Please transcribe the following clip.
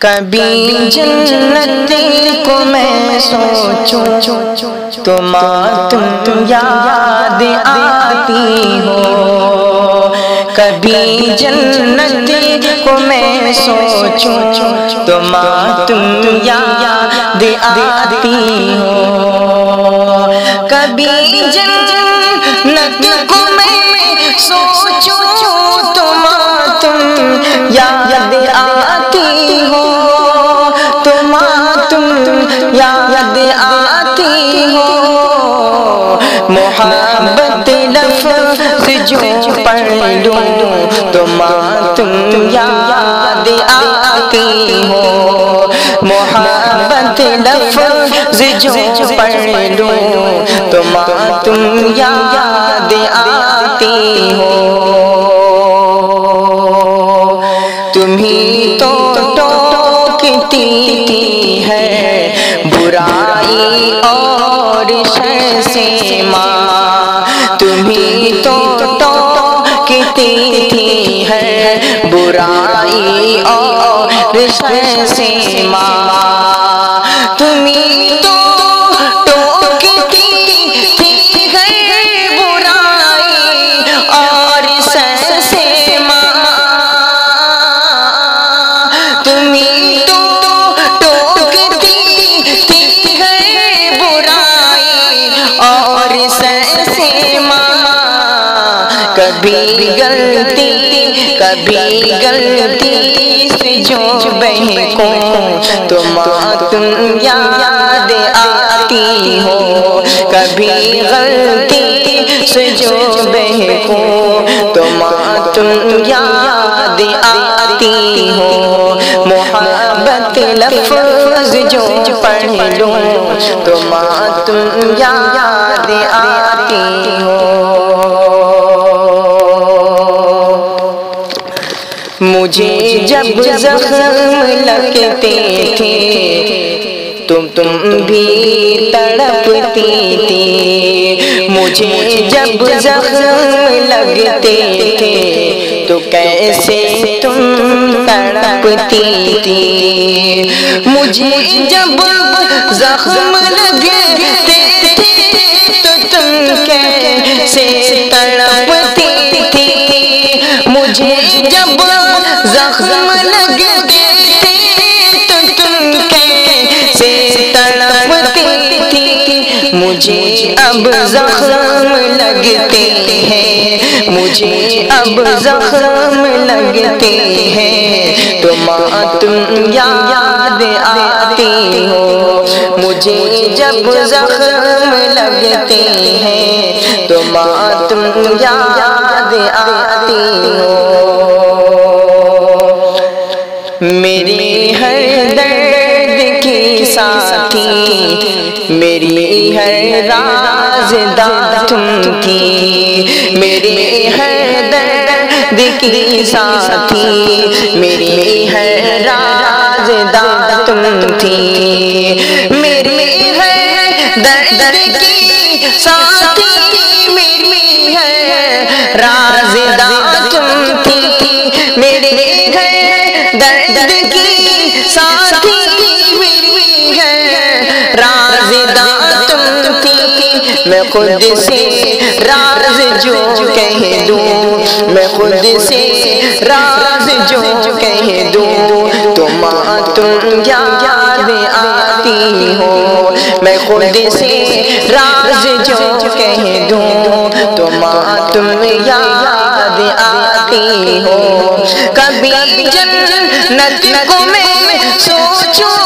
کبھی جنت کو میں سوچوں تو ماں تم یاد آتی ہو، کبھی جنت کو میں سوچوں تو ماں تم یاد آتی ہو، کبھی جنت کو میں سوچوں تو ماں تم یاد آتی ہو، یاد آتی ہو، محبت لفظ جو پڑھ لوں تو ماں تم یاد آتی ہو، محبت لفظ جو پڑھ لوں تو ماں تم یاد آتی ہو، تمہیں تو ٹوکتی ہے برائی اور شر سے ماں، تمہیں تو ٹوکتی ہے برائی اور شر سے ماں، تمہیں تو ٹوکتی ہے برائی اور شر سے ماں، تمہیں تو کبھی غلطی سے جو بہکوں تو ماں تم یاد آتی ہو، کبھی غلطی سے جو بہکوں تو ماں تم یاد آتی ہو، محبت لفظ جو پڑھ لوں تو ماں تم یاد آتی ہو، مجھے جب زخم لگتے تھے تم بھی تڑپتی تھی، مجھے جب زخم لگتے تھے تو کیسے تم تڑپتی تھی، مجھے جب زخم لگتے تھے تو تم کیسے تڑپتی تھی، مجھے جب زخم لگتے تو تم کیسے تڑپتی تھی، مجھے اب زخم لگتے ہیں، مجھے اب زخم لگتے ہیں تو ماں تم یاد آتی ہو، مجھے جب زخم لگتے ہیں تو ماں تم یاد آتی ہو، میری ہر درد کی ساتھی، میری ہر رازدار تم تھی، میری ہر درد کی ساتھی، میری ہر رازدار تم تھی، میری ہر درد کی ساتھی، میری ہر رازدار تم تھی، میری ہر درد کی ساتھی، میری ہے رازدار تم تھی، میں خود سے راز جو کہہ دوں، میں خود سے راز جو کہہ دوں تو ماں تم یاد آتی ہو، میں خود سے راز جو کہہ دوں تو ماں تم یاد آتی ہو، کبھی جنت کو میں سوچوں